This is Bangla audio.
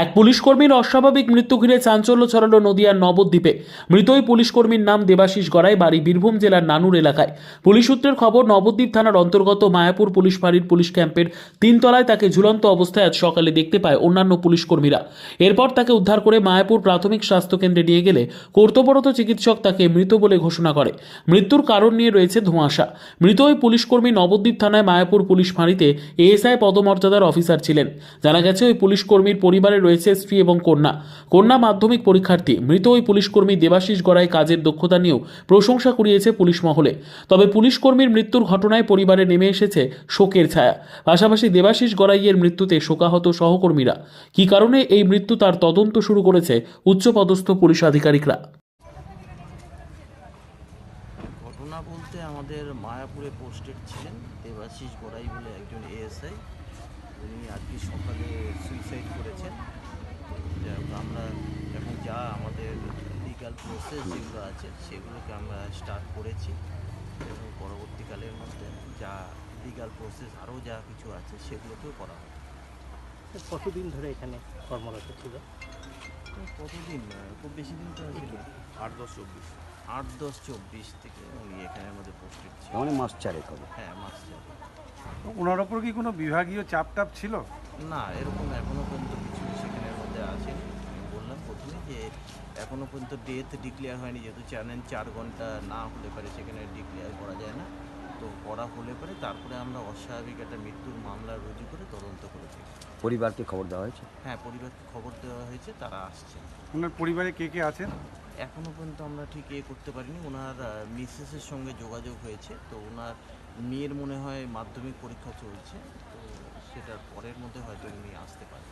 এক পুলিশকর্মীর অস্বাভাবিক মৃত্যু ঘিরে চাঞ্চল্য ছড়ালো নদিয়ার নবদ্বীপে। মৃত ওই পুলিশকর্মীর নাম দেবাশিস গড়াই, বাড়ি বীরভূম জেলার নানুর এলাকায়। পুলিশ সূত্রের খবর, নবদ্বীপ থানার অন্তর্গত মায়াপুর পুলিশ ফাঁড়ির পুলিশ ক্যাম্পের 3 তলায় তাকে ঝুলন্ত অবস্থায় আজ সকালে দেখতে পায় অন্যান্য পুলিশকর্মীরা। এরপর তাকে উদ্ধার করে মায়াপুর প্রাথমিক স্বাস্থ্যকেন্দ্রে নিয়ে গেলে কর্তব্যরত চিকিৎসক তাকে মৃত বলে ঘোষণা করে। মৃত্যুর কারণ নিয়ে রয়েছে ধোঁয়াশা। মৃত ওই পুলিশকর্মী নবদ্বীপ থানায় মায়াপুর পুলিশ ফাঁড়িতে এএসআই পদমর্যাদার অফিসার ছিলেন। জানা গেছে, ওই পুলিশকর্মীর পরিবারে রয়েছে স্ত্রী এবং কন্যা মাধ্যমিক পরীক্ষার্থী। মৃত ওই পুলিশকর্মী দেবাশিস গড়াই কাজের দক্ষতা নিয়েও প্রশংসা কুড়িয়েছে পুলিশ মহলে। তবে পুলিশকর্মীর মৃত্যুর ঘটনায় পরিবারে নেমে এসেছে শোকের ছায়া। পাশাপাশি দেবাশিস গড়াইয়ের মৃত্যুতে শোকাহত সহকর্মীরা। কী কারণে এই মৃত্যু তার তদন্ত শুরু করেছে উচ্চপদস্থ পুলিশ আধিকারিকরা। ঘটনা বলতে আমাদের মায়াপুরে পোস্টেড ছিলেন দেবাশিস গড়াই বলে একজন এএসআই। উনি আজকে সকালে সুইসাইড করেছেন। যাই হোক, আমরা এখন যা আমাদের লিগাল প্রসেস যেগুলো আছে সেগুলোকে আমরা স্টার্ট করেছি এবং পরবর্তীকালের মধ্যে যা লিগাল প্রসেস আরও যা কিছু আছে সেগুলোকেও করা হবে। কতদিন ধরে এখানে কর্মরত ছিল? তো কতদিন, খুব বেশি দিন তো ছিল 8-10-24 থেকে উনি এখানে আমাদের পোস্টেড ছিল। মানে মাস চারেক হবে। হ্যাঁ, মাস চার। ওনার ওপর কি কোনো বিভাগীয় চাপ টাপ ছিল? না, এরকম এখনও পর্যন্ত কিছু সেখানের মধ্যে আসেনি। আমি বললাম প্রথমে যে এখনও পর্যন্ত ডেথ ডিক্লেয়ার হয়নি, যেহেতু জানেন 4 ঘন্টা না হলে পারে সেখানে ডিক্লেয়ার করা যায় না। তো করা হলে পারে তারপরে আমরা অস্বাভাবিক একটা মৃত্যুর মামলা রুজু করে তদন্ত করে থাকি। পরিবারকে খবর দেওয়া হয়েছে? হ্যাঁ, পরিবারকে খবর দেওয়া হয়েছে, তারা আসছে। ওনার পরিবারে কে কে আছেন? এখনও পর্যন্ত আমরা ঠিক করতে পারিনি। ওনার মিসেসের সঙ্গে যোগাযোগ হয়েছে। তো ওনার মেয়ের মনে হয় মাধ্যমিক পরীক্ষা চলছে, তো সেটার পরের মধ্যে হয়তো উনি আসতে পারেন।